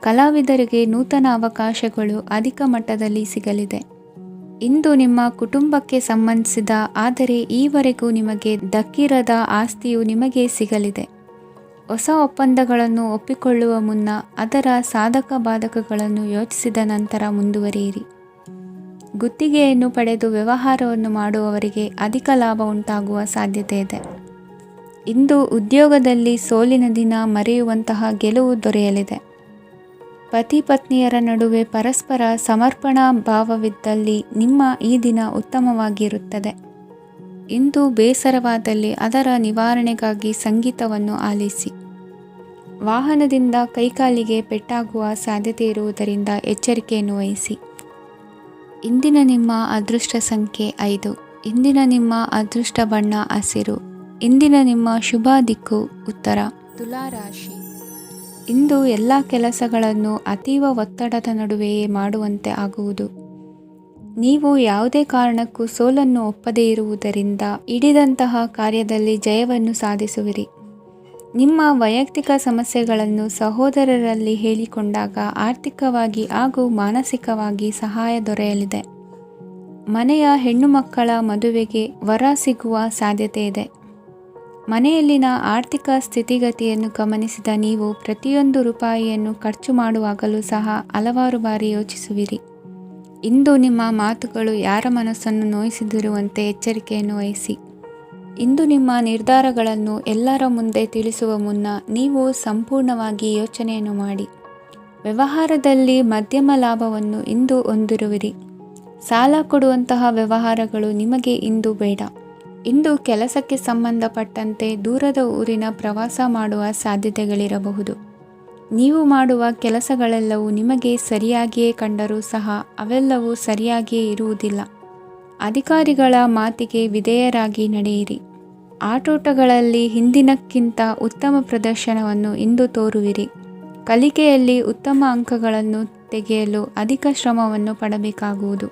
ಕಲಾವಿದರಿಗೆ ನೂತನ ಅವಕಾಶಗಳು ಅಧಿಕ ಮಟ್ಟದಲ್ಲಿ ಸಿಗಲಿದೆ. ಇಂದು ನಿಮ್ಮ ಕುಟುಂಬಕ್ಕೆ ಸಂಬಂಧಿಸಿದ ಆದರೆ ಈವರೆಗೂ ನಿಮಗೆ ದಕ್ಕಿರದ ಆಸ್ತಿಯು ನಿಮಗೆ ಸಿಗಲಿದೆ. ಹೊಸ ಒಪ್ಪಂದಗಳನ್ನು ಒಪ್ಪಿಕೊಳ್ಳುವ ಮುನ್ನ ಅದರ ಸಾಧಕ ಬಾಧಕಗಳನ್ನು ಯೋಚಿಸಿದ ನಂತರ ಮುಂದುವರಿಯಿರಿ. ಗುತ್ತಿಗೆಯನ್ನು ಪಡೆದು ವ್ಯವಹಾರವನ್ನು ಮಾಡುವವರಿಗೆ ಅಧಿಕ ಲಾಭ ಉಂಟಾಗುವ ಸಾಧ್ಯತೆ ಇದೆ. ಇಂದು ಉದ್ಯೋಗದಲ್ಲಿ ಸೋಲಿನ ದಿನ ಮರೆಯುವಂತಹ ಗೆಲುವು ದೊರೆಯಲಿದೆ. ಪತಿ ಪತ್ನಿಯರ ನಡುವೆ ಪರಸ್ಪರ ಸಮರ್ಪಣಾ ಭಾವವಿದ್ದಲ್ಲಿ ನಿಮ್ಮ ಈ ದಿನ ಉತ್ತಮವಾಗಿರುತ್ತದೆ. ಇಂದು ಬೇಸರವಾದಲ್ಲಿ ಅದರ ನಿವಾರಣೆಗಾಗಿ ಸಂಗೀತವನ್ನು ಆಲಿಸಿ. ವಾಹನದಿಂದ ಕೈಕಾಲಿಗೆ ಪೆಟ್ಟಾಗುವ ಸಾಧ್ಯತೆ ಇರುವುದರಿಂದ ಎಚ್ಚರಿಕೆಯನ್ನು ವಹಿಸಿ. ಇಂದಿನ ನಿಮ್ಮ ಅದೃಷ್ಟ ಸಂಖ್ಯೆ 5. ಇಂದಿನ ನಿಮ್ಮ ಅದೃಷ್ಟ ಬಣ್ಣ ಹಸಿರು. ಇಂದಿನ ನಿಮ್ಮ ಶುಭ ದಿಕ್ಕು ಉತ್ತರ. ತುಲಾ ರಾಶಿ. ಇಂದು ಎಲ್ಲ ಕೆಲಸಗಳನ್ನು ಅತೀವ ಒತ್ತಡದ ನಡುವೆಯೇ ಮಾಡುವಂತೆ ಆಗುವುದು. ನೀವು ಯಾವುದೇ ಕಾರಣಕ್ಕೂ ಸೋಲನ್ನು ಒಪ್ಪದೇ ಇರುವುದರಿಂದ ಹಿಡಿದಂತಹ ಕಾರ್ಯದಲ್ಲಿ ಜಯವನ್ನು ಸಾಧಿಸುವಿರಿ. ನಿಮ್ಮ ವೈಯಕ್ತಿಕ ಸಮಸ್ಯೆಗಳನ್ನು ಸಹೋದರರಲ್ಲಿ ಹೇಳಿಕೊಂಡಾಗ ಆರ್ಥಿಕವಾಗಿ ಹಾಗೂ ಮಾನಸಿಕವಾಗಿ ಸಹಾಯ ದೊರೆಯಲಿದೆ. ಮನೆಯ ಹೆಣ್ಣು ಮಕ್ಕಳ ಮದುವೆಗೆ ವರ ಸಿಗುವ ಸಾಧ್ಯತೆ ಇದೆ. ಮನೆಯಲ್ಲಿನ ಆರ್ಥಿಕ ಸ್ಥಿತಿಗತಿಯನ್ನು ಗಮನಿಸಿದ ನೀವು ಪ್ರತಿಯೊಂದು ರೂಪಾಯಿಯನ್ನು ಖರ್ಚು ಮಾಡುವಾಗಲೂ ಸಹ ಹಲವಾರು ಬಾರಿ ಯೋಚಿಸುವಿರಿ. ಇಂದು ನಿಮ್ಮ ಮಾತುಗಳು ಯಾರ ಮನಸ್ಸನ್ನು ನೋಯಿಸಿದಿರುವಂತೆ ಎಚ್ಚರಿಕೆಯನ್ನು ವಹಿಸಿ. ಇಂದು ನಿಮ್ಮ ನಿರ್ಧಾರಗಳನ್ನು ಎಲ್ಲರ ಮುಂದೆ ತಿಳಿಸುವ ಮುನ್ನ ನೀವು ಸಂಪೂರ್ಣವಾಗಿ ಯೋಚನೆಯನ್ನು ಮಾಡಿ. ವ್ಯವಹಾರದಲ್ಲಿ ಮಧ್ಯಮ ಲಾಭವನ್ನು ಇಂದು ಹೊಂದಿರುವಿರಿ. ಸಾಲ ಕೊಡುವಂತಹ ವ್ಯವಹಾರಗಳು ನಿಮಗೆ ಇಂದು ಬೇಡ. ಇಂದು ಕೆಲಸಕ್ಕೆ ಸಂಬಂಧಪಟ್ಟಂತೆ ದೂರದ ಊರಿನ ಪ್ರವಾಸ ಮಾಡುವ ಸಾಧ್ಯತೆಗಳಿರಬಹುದು. ನೀವು ಮಾಡುವ ಕೆಲಸಗಳೆಲ್ಲವೂ ನಿಮಗೆ ಸರಿಯಾಗಿಯೇ ಕಂಡರೂ ಸಹ ಅವೆಲ್ಲವೂ ಸರಿಯಾಗಿಯೇ ಇರುವುದಿಲ್ಲ. ಅಧಿಕಾರಿಗಳ ಮಾತಿಗೆ ವಿಧೇಯರಾಗಿ ನಡೆಯಿರಿ. ಆಟೋಟಗಳಲ್ಲಿ ಹಿಂದಿನಕ್ಕಿಂತ ಉತ್ತಮ ಪ್ರದರ್ಶನವನ್ನು ಇಂದು ತೋರುವಿರಿ. ಕಲಿಕೆಯಲ್ಲಿ ಉತ್ತಮ ಅಂಕಗಳನ್ನು ತೆಗೆಯಲು ಅಧಿಕ ಶ್ರಮವನ್ನು ಪಡಬೇಕಾಗುವುದು.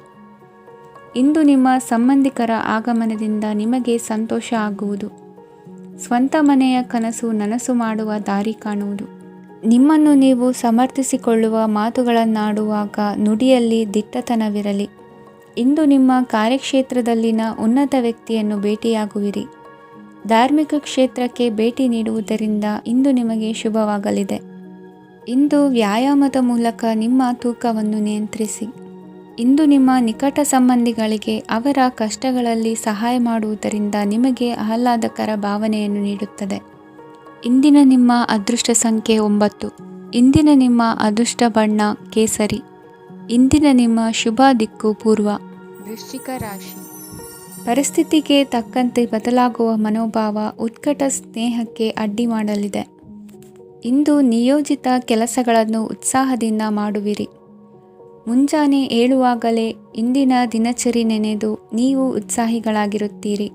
ಇಂದು ನಿಮ್ಮ ಸಂಬಂಧಿಕರ ಆಗಮನದಿಂದ ನಿಮಗೆ ಸಂತೋಷ ಆಗುವುದು. ಸ್ವಂತ ಮನೆಯ ಕನಸು ನನಸು ಮಾಡುವ ದಾರಿ ಕಾಣುವುದು. ನಿಮ್ಮನ್ನು ನೀವು ಸಮರ್ಥಿಸಿಕೊಳ್ಳುವ ಮಾತುಗಳನ್ನಾಡುವಾಗ ನುಡಿಯಲ್ಲಿ ದಿಟ್ಟತನವಿರಲಿ. ಇಂದು ನಿಮ್ಮ ಕಾರ್ಯಕ್ಷೇತ್ರದಲ್ಲಿನ ಉನ್ನತ ವ್ಯಕ್ತಿಯನ್ನು ಭೇಟಿಯಾಗುವಿರಿ. ಧಾರ್ಮಿಕ ಕ್ಷೇತ್ರಕ್ಕೆ ಭೇಟಿ ನೀಡುವುದರಿಂದ ಇಂದು ನಿಮಗೆ ಶುಭವಾಗಲಿದೆ. ಇಂದು ವ್ಯಾಯಾಮದ ಮೂಲಕ ನಿಮ್ಮ ತೂಕವನ್ನು ನಿಯಂತ್ರಿಸಿ. ಇಂದು ನಿಮ್ಮ ನಿಕಟ ಸಂಬಂಧಿಗಳಿಗೆ ಅವರ ಕಷ್ಟಗಳಲ್ಲಿ ಸಹಾಯ ಮಾಡುವುದರಿಂದ ನಿಮಗೆ ಆಹ್ಲಾದಕರ ಭಾವನೆಯನ್ನು ನೀಡುತ್ತದೆ. ಇಂದಿನ ನಿಮ್ಮ ಅದೃಷ್ಟ ಸಂಖ್ಯೆ 9. ಇಂದಿನ ನಿಮ್ಮ ಅದೃಷ್ಟ ಬಣ್ಣ ಕೇಸರಿ. ಇಂದಿನ ನಿಮ್ಮ ಶುಭ ದಿಕ್ಕು ಪೂರ್ವ. ವೃಶ್ಚಿಕ ರಾಶಿ. ಪರಿಸ್ಥಿತಿಗೆ ತಕ್ಕಂತೆ ಬದಲಾಗುವ ಮನೋಭಾವ ಉತ್ಕಟ ಸ್ನೇಹಕ್ಕೆ ಅಡ್ಡಿ ಮಾಡಲಿದೆ. ಇಂದು ನಿಯೋಜಿತ ಕೆಲಸಗಳನ್ನು ಉತ್ಸಾಹದಿಂದ ಮಾಡುವಿರಿ. ಮುಂಜಾನೆ ಏಳುವಾಗಲೇ ಇಂದಿನ ದಿನಚರಿ ನೆನೆದು ನೀವು ಉತ್ಸಾಹಿಗಳಾಗಿರುತ್ತೀರಿ.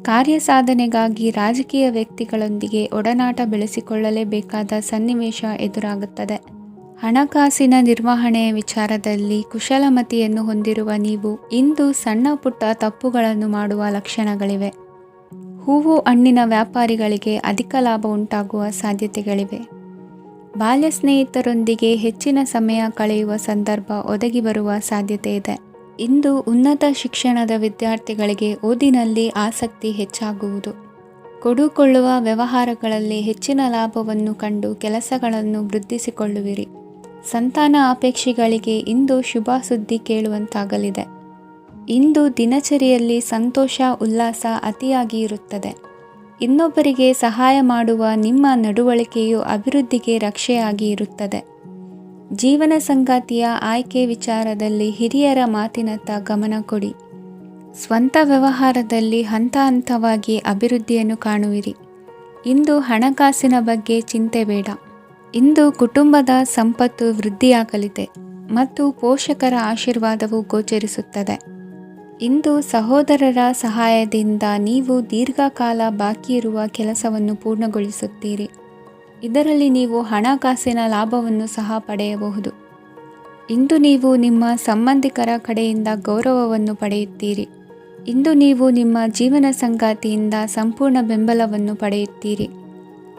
ಕಾರ್ಯಸಾಧನೆಗಾಗಿ ರಾಜಕೀಯ ವ್ಯಕ್ತಿಗಳೊಂದಿಗೆ ಒಡನಾಟ ಬೆಳೆಸಿಕೊಳ್ಳಲೇಬೇಕಾದ ಸನ್ನಿವೇಶ ಎದುರಾಗುತ್ತದೆ. ಹಣಕಾಸಿನ ನಿರ್ವಹಣೆಯ ವಿಚಾರದಲ್ಲಿ ಕುಶಲಮತಿಯನ್ನು ಹೊಂದಿರುವ ನೀವು ಇಂದು ಸಣ್ಣ ಪುಟ್ಟ ತಪ್ಪುಗಳನ್ನು ಮಾಡುವ ಲಕ್ಷಣಗಳಿವೆ. ಹೂವು ಹಣ್ಣಿನ ವ್ಯಾಪಾರಿಗಳಿಗೆ ಅಧಿಕ ಲಾಭ ಉಂಟಾಗುವ ಸಾಧ್ಯತೆಗಳಿವೆ. ಬಾಲ್ಯ ಸ್ನೇಹಿತರೊಂದಿಗೆ ಹೆಚ್ಚಿನ ಸಮಯ ಕಳೆಯುವ ಸಂದರ್ಭ ಒದಗಿ ಬರುವ ಸಾಧ್ಯತೆ ಇದೆ. ಇಂದು ಉನ್ನತ ಶಿಕ್ಷಣದ ವಿದ್ಯಾರ್ಥಿಗಳಿಗೆ ಓದಿನಲ್ಲಿ ಆಸಕ್ತಿ ಹೆಚ್ಚಾಗುವುದು. ಕೊಡುಕೊಳ್ಳುವ ವ್ಯವಹಾರಗಳಲ್ಲಿ ಹೆಚ್ಚಿನ ಲಾಭವನ್ನು ಕಂಡು ಕೆಲಸಗಳನ್ನು ವೃದ್ಧಿಸಿಕೊಳ್ಳುವಿರಿ. ಸಂತಾನ ಅಪೇಕ್ಷಿಗಳಿಗೆ ಇಂದು ಶುಭ ಸುದ್ದಿ ಕೇಳುವಂತಾಗಲಿದೆ. ಇಂದು ದಿನಚರಿಯಲ್ಲಿ ಸಂತೋಷ ಉಲ್ಲಾಸ ಅತಿಯಾಗಿ ಇರುತ್ತದೆ. ಇನ್ನೊಬ್ಬರಿಗೆ ಸಹಾಯ ಮಾಡುವ ನಿಮ್ಮ ನಡವಳಿಕೆಯು ಅಭಿವೃದ್ಧಿಗೆ ರಕ್ಷೆಯಾಗಿ ಇರುತ್ತದೆ. ಜೀವನ ಸಂಗಾತಿಯ ಆಯ್ಕೆ ವಿಚಾರದಲ್ಲಿ ಹಿರಿಯರ ಮಾತಿನತ್ತ ಗಮನ ಕೊಡಿ. ಸ್ವಂತ ವ್ಯವಹಾರದಲ್ಲಿ ಹಂತ ಹಂತವಾಗಿ ಅಭಿವೃದ್ಧಿಯನ್ನು ಕಾಣುವಿರಿ. ಇಂದು ಹಣಕಾಸಿನ ಬಗ್ಗೆ ಚಿಂತೆ ಬೇಡ. ಇಂದು ಕುಟುಂಬದ ಸಂಪತ್ತು ವೃದ್ಧಿಯಾಗಲಿದೆ ಮತ್ತು ಪೋಷಕರ ಆಶೀರ್ವಾದವು ಗೋಚರಿಸುತ್ತದೆ. ಇಂದು ಸಹೋದರರ ಸಹಾಯದಿಂದ ನೀವು ದೀರ್ಘಕಾಲ ಬಾಕಿ ಇರುವ ಕೆಲಸವನ್ನು ಪೂರ್ಣಗೊಳಿಸುತ್ತೀರಿ. ಇದರಲ್ಲಿ ನೀವು ಹಣಕಾಸಿನ ಲಾಭವನ್ನು ಸಹ ಪಡೆಯಬಹುದು. ಇಂದು ನೀವು ನಿಮ್ಮ ಸಂಬಂಧಿಕರ ಕಡೆಯಿಂದ ಗೌರವವನ್ನು ಪಡೆಯುತ್ತೀರಿ. ಇಂದು ನೀವು ನಿಮ್ಮ ಜೀವನ ಸಂಗಾತಿಯಿಂದ ಸಂಪೂರ್ಣ ಬೆಂಬಲವನ್ನು ಪಡೆಯುತ್ತೀರಿ.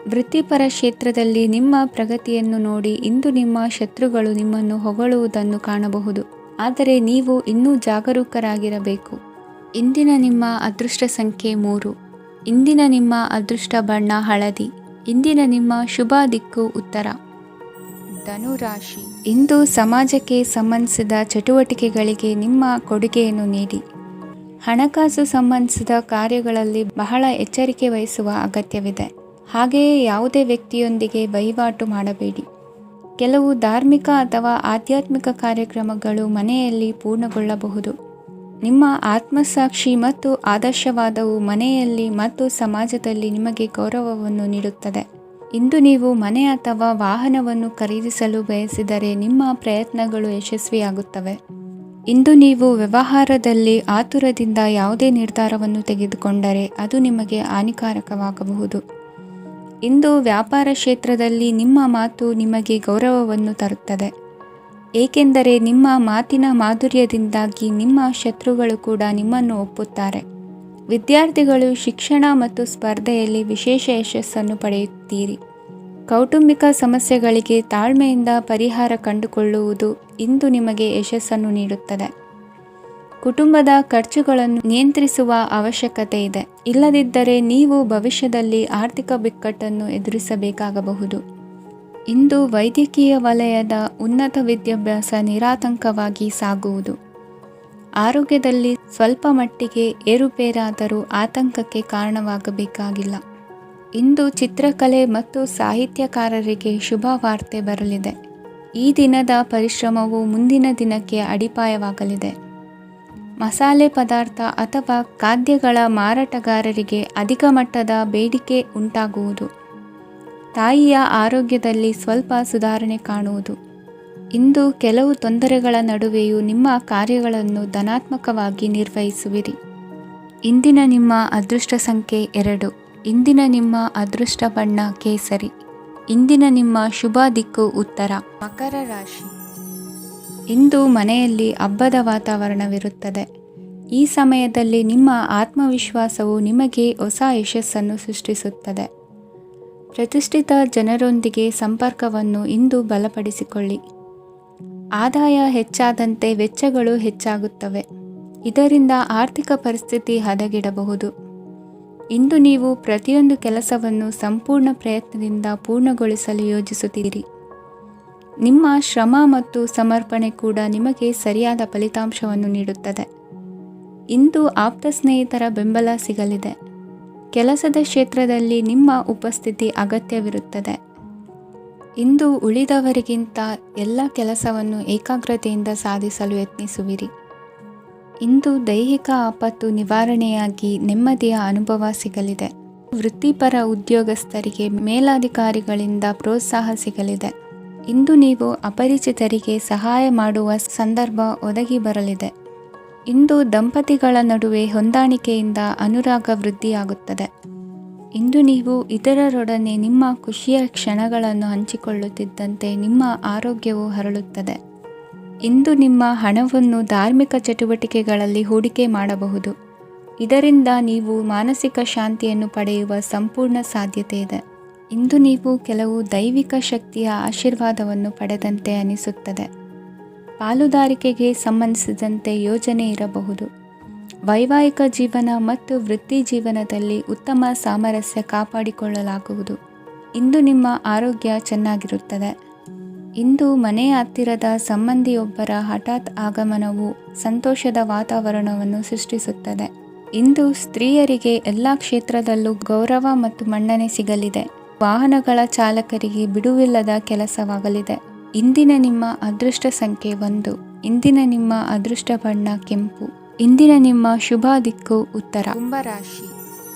ವೃತ್ತಿಪರ ಕ್ಷೇತ್ರದಲ್ಲಿ ನಿಮ್ಮ ಪ್ರಗತಿಯನ್ನು ನೋಡಿ ಇಂದು ನಿಮ್ಮ ಶತ್ರುಗಳು ನಿಮ್ಮನ್ನು ಹೊಗಳುವುದನ್ನು ಕಾಣಬಹುದು. ಆದರೆ ನೀವು ಇನ್ನೂ ಜಾಗರೂಕರಾಗಿರಬೇಕು. ಇಂದಿನ ನಿಮ್ಮ ಅದೃಷ್ಟ ಸಂಖ್ಯೆ 3. ಇಂದಿನ ನಿಮ್ಮ ಅದೃಷ್ಟ ಬಣ್ಣ ಹಳದಿ. ಇಂದಿನ ನಿಮ್ಮ ಶುಭ ದಿಕ್ಕು ಉತ್ತರ. ಧನು ರಾಶಿ. ಇಂದು ಸಮಾಜಕ್ಕೆ ಸಂಬಂಧಿಸಿದ ಚಟುವಟಿಕೆಗಳಿಗೆ ನಿಮ್ಮ ಕೊಡುಗೆಯನ್ನು ನೀಡಿ. ಹಣಕಾಸು ಸಂಬಂಧಿಸಿದ ಕಾರ್ಯಗಳಲ್ಲಿ ಬಹಳ ಎಚ್ಚರಿಕೆ ವಹಿಸುವ ಅಗತ್ಯವಿದೆ. ಹಾಗೆಯೇ ಯಾವುದೇ ವ್ಯಕ್ತಿಯೊಂದಿಗೆ ವಹಿವಾಟು ಮಾಡಬೇಡಿ. ಕೆಲವು ಧಾರ್ಮಿಕ ಅಥವಾ ಆಧ್ಯಾತ್ಮಿಕ ಕಾರ್ಯಕ್ರಮಗಳು ಮನೆಯಲ್ಲಿ ಪೂರ್ಣಗೊಳ್ಳಬಹುದು. ನಿಮ್ಮ ಆತ್ಮಸಾಕ್ಷಿ ಮತ್ತು ಆದರ್ಶವಾದವು ಮನೆಯಲ್ಲಿ ಮತ್ತು ಸಮಾಜದಲ್ಲಿ ನಿಮಗೆ ಗೌರವವನ್ನು ನೀಡುತ್ತದೆ. ಇಂದು ನೀವು ಮನೆ ಅಥವಾ ವಾಹನವನ್ನು ಖರೀದಿಸಲು ಬಯಸಿದರೆ ನಿಮ್ಮ ಪ್ರಯತ್ನಗಳು ಯಶಸ್ವಿಯಾಗುತ್ತವೆ. ಇಂದು ನೀವು ವ್ಯವಹಾರದಲ್ಲಿ ಆತುರದಿಂದ ಯಾವುದೇ ನಿರ್ಧಾರವನ್ನು ತೆಗೆದುಕೊಂಡರೆ ಅದು ನಿಮಗೆ ಹಾನಿಕಾರಕವಾಗಬಹುದು. ಇಂದು ವ್ಯಾಪಾರ ಕ್ಷೇತ್ರದಲ್ಲಿ ನಿಮ್ಮ ಮಾತು ನಿಮಗೆ ಗೌರವವನ್ನು ತರುತ್ತದೆ. ಏಕೆಂದರೆ ನಿಮ್ಮ ಮಾತಿನ ಮಾಧುರ್ಯದಿಂದಾಗಿ ನಿಮ್ಮ ಶತ್ರುಗಳು ಕೂಡ ನಿಮ್ಮನ್ನು ಒಪ್ಪುತ್ತಾರೆ. ವಿದ್ಯಾರ್ಥಿಗಳು ಶಿಕ್ಷಣ ಮತ್ತು ಸ್ಪರ್ಧೆಯಲ್ಲಿ ವಿಶೇಷ ಯಶಸ್ಸನ್ನು ಪಡೆಯುತ್ತೀರಿ. ಕೌಟುಂಬಿಕ ಸಮಸ್ಯೆಗಳಿಗೆ ತಾಳ್ಮೆಯಿಂದ ಪರಿಹಾರ ಕಂಡುಕೊಳ್ಳುವುದು ಇಂದು ನಿಮಗೆ ಯಶಸ್ಸನ್ನು ನೀಡುತ್ತದೆ. ಕುಟುಂಬದ ಖರ್ಚುಗಳನ್ನು ನಿಯಂತ್ರಿಸುವ ಅವಶ್ಯಕತೆ ಇದೆ. ಇಲ್ಲದಿದ್ದರೆ ನೀವು ಭವಿಷ್ಯದಲ್ಲಿ ಆರ್ಥಿಕ ಬಿಕ್ಕಟ್ಟನ್ನು ಎದುರಿಸಬೇಕಾಗಬಹುದು. ಇಂದು ವೈದ್ಯಕೀಯ ವಲಯದ ಉನ್ನತ ವಿದ್ಯಾಭ್ಯಾಸ ನಿರಾತಂಕವಾಗಿ ಸಾಗುವುದು. ಆರೋಗ್ಯದಲ್ಲಿ ಸ್ವಲ್ಪ ಮಟ್ಟಿಗೆ ಏರುಪೇರಾದರೂ ಆತಂಕಕ್ಕೆ ಕಾರಣವಾಗಬೇಕಾಗಿಲ್ಲ. ಇಂದು ಚಿತ್ರಕಲೆ ಮತ್ತು ಸಾಹಿತ್ಯಕಾರರಿಗೆ ಶುಭ ವಾರ್ತೆ ಬರಲಿದೆ. ಈ ದಿನದ ಪರಿಶ್ರಮವು ಮುಂದಿನ ದಿನಕ್ಕೆ ಅಡಿಪಾಯವಾಗಲಿದೆ. ಮಸಾಲೆ ಪದಾರ್ಥ ಅಥವಾ ಖಾದ್ಯಗಳ ಮಾರಾಟಗಾರರಿಗೆ ಅಧಿಕ ಮಟ್ಟದ ಬೇಡಿಕೆ ಉಂಟಾಗುವುದು. ತಾಯಿಯ ಆರೋಗ್ಯದಲ್ಲಿ ಸ್ವಲ್ಪ ಸುಧಾರಣೆ ಕಾಣುವುದು. ಇಂದು ಕೆಲವು ತೊಂದರೆಗಳ ನಡುವೆಯೂ ನಿಮ್ಮ ಕಾರ್ಯಗಳನ್ನು ಧನಾತ್ಮಕವಾಗಿ ನಿರ್ವಹಿಸುವಿರಿ. ಇಂದಿನ ನಿಮ್ಮ ಅದೃಷ್ಟ ಸಂಖ್ಯೆ 2. ಇಂದಿನ ನಿಮ್ಮ ಅದೃಷ್ಟ ಬಣ್ಣ ಕೇಸರಿ. ಇಂದಿನ ನಿಮ್ಮ ಶುಭ ದಿಕ್ಕು ಉತ್ತರ. ಮಕರ ರಾಶಿ. ಇಂದು ಮನೆಯಲ್ಲಿ ಹಬ್ಬದ ವಾತಾವರಣವಿರುತ್ತದೆ. ಈ ಸಮಯದಲ್ಲಿ ನಿಮ್ಮ ಆತ್ಮವಿಶ್ವಾಸವು ನಿಮಗೆ ಹೊಸ ಯಶಸ್ಸನ್ನು ಸೃಷ್ಟಿಸುತ್ತದೆ. ಪ್ರತಿಷ್ಠಿತ ಜನರೊಂದಿಗೆ ಸಂಪರ್ಕವನ್ನು ಇಂದು ಬಲಪಡಿಸಿಕೊಳ್ಳಿ. ಆದಾಯ ಹೆಚ್ಚಾದಂತೆ ವೆಚ್ಚಗಳು ಹೆಚ್ಚಾಗುತ್ತವೆ. ಇದರಿಂದ ಆರ್ಥಿಕ ಪರಿಸ್ಥಿತಿ ಹದಗೆಡಬಹುದು. ಇಂದು ನೀವು ಪ್ರತಿಯೊಂದು ಕೆಲಸವನ್ನು ಸಂಪೂರ್ಣ ಪ್ರಯತ್ನದಿಂದ ಪೂರ್ಣಗೊಳಿಸಲು ಯೋಜಿಸುತ್ತೀರಿ. ನಿಮ್ಮ ಶ್ರಮ ಮತ್ತು ಸಮರ್ಪಣೆ ಕೂಡ ನಿಮಗೆ ಸರಿಯಾದ ಫಲಿತಾಂಶವನ್ನು ನೀಡುತ್ತದೆ. ಇಂದು ಆಪ್ತ ಸ್ನೇಹಿತರ ಬೆಂಬಲ ಸಿಗಲಿದೆ. ಕೆಲಸದ ಕ್ಷೇತ್ರದಲ್ಲಿ ನಿಮ್ಮ ಉಪಸ್ಥಿತಿ ಅಗತ್ಯವಿರುತ್ತದೆ. ಇಂದು ಉಳಿದವರಿಗಿಂತ ಎಲ್ಲ ಕೆಲಸವನ್ನು ಏಕಾಗ್ರತೆಯಿಂದ ಸಾಧಿಸಲು ಯತ್ನಿಸುವಿರಿ. ಇಂದು ದೈಹಿಕ ಆಪತ್ತು ನಿವಾರಣೆಯಾಗಿ ನೆಮ್ಮದಿಯ ಅನುಭವ ಸಿಗಲಿದೆ. ವೃತ್ತಿಪರ ಉದ್ಯೋಗಸ್ಥರಿಗೆ ಮೇಲಾಧಿಕಾರಿಗಳಿಂದ ಪ್ರೋತ್ಸಾಹ ಸಿಗಲಿದೆ. ಇಂದು ನೀವು ಅಪರಿಚಿತರಿಗೆ ಸಹಾಯ ಮಾಡುವ ಸಂದರ್ಭ ಒದಗಿ ಬರಲಿದೆ. ಇಂದು ದಂಪತಿಗಳ ನಡುವೆ ಹೊಂದಾಣಿಕೆಯಿಂದ ಅನುರಾಗ ವೃದ್ಧಿಯಾಗುತ್ತದೆ. ಇಂದು ನೀವು ಇತರರೊಡನೆ ನಿಮ್ಮ ಖುಷಿಯ ಕ್ಷಣಗಳನ್ನು ಹಂಚಿಕೊಳ್ಳುತ್ತಿದ್ದಂತೆ ನಿಮ್ಮ ಆರೋಗ್ಯವು ಹರಳುತ್ತದೆ. ಇಂದು ನಿಮ್ಮ ಹಣವನ್ನು ಧಾರ್ಮಿಕ ಚಟುವಟಿಕೆಗಳಲ್ಲಿ ಹೂಡಿಕೆ ಮಾಡಬಹುದು. ಇದರಿಂದ ನೀವು ಮಾನಸಿಕ ಶಾಂತಿಯನ್ನು ಪಡೆಯುವ ಸಂಪೂರ್ಣ ಸಾಧ್ಯತೆ ಇದೆ. ಇಂದು ನೀವು ಕೆಲವು ದೈವಿಕ ಶಕ್ತಿಯ ಆಶೀರ್ವಾದವನ್ನು ಪಡೆದಂತೆ ಅನಿಸುತ್ತದೆ. ಪಾಲುದಾರಿಕೆಗೆ ಸಂಬಂಧಿಸಿದಂತೆ ಯೋಜನೆ ಇರಬಹುದು. ವೈವಾಹಿಕ ಜೀವನ ಮತ್ತು ವೃತ್ತಿ ಜೀವನದಲ್ಲಿ ಉತ್ತಮ ಸಾಮರಸ್ಯ ಕಾಪಾಡಿಕೊಳ್ಳಲಾಗುವುದು. ಇಂದು ನಿಮ್ಮ ಆರೋಗ್ಯ ಚೆನ್ನಾಗಿರುತ್ತದೆ. ಇಂದು ಮನೆಯ ಹತ್ತಿರದ ಸಂಬಂಧಿಯೊಬ್ಬರ ಹಠಾತ್ ಆಗಮನವು ಸಂತೋಷದ ವಾತಾವರಣವನ್ನು ಸೃಷ್ಟಿಸುತ್ತದೆ. ಇಂದು ಸ್ತ್ರೀಯರಿಗೆ ಎಲ್ಲ ಕ್ಷೇತ್ರದಲ್ಲೂ ಗೌರವ ಮತ್ತು ಮನ್ನಣೆ ಸಿಗಲಿದೆ. ವಾಹನಗಳ ಚಾಲಕರಿಗೆ ಬಿಡುವಿಲ್ಲದ ಕೆಲಸವಾಗಲಿದೆ. ಇಂದಿನ ನಿಮ್ಮ ಅದೃಷ್ಟ ಸಂಖ್ಯೆ 1. ಇಂದಿನ ನಿಮ್ಮ ಅದೃಷ್ಟ ಬಣ್ಣ ಕೆಂಪು. ಇಂದಿನ ನಿಮ್ಮ ಶುಭ ದಿಕ್ಕು ಉತ್ತರ. ಕುಂಭರಾಶಿ.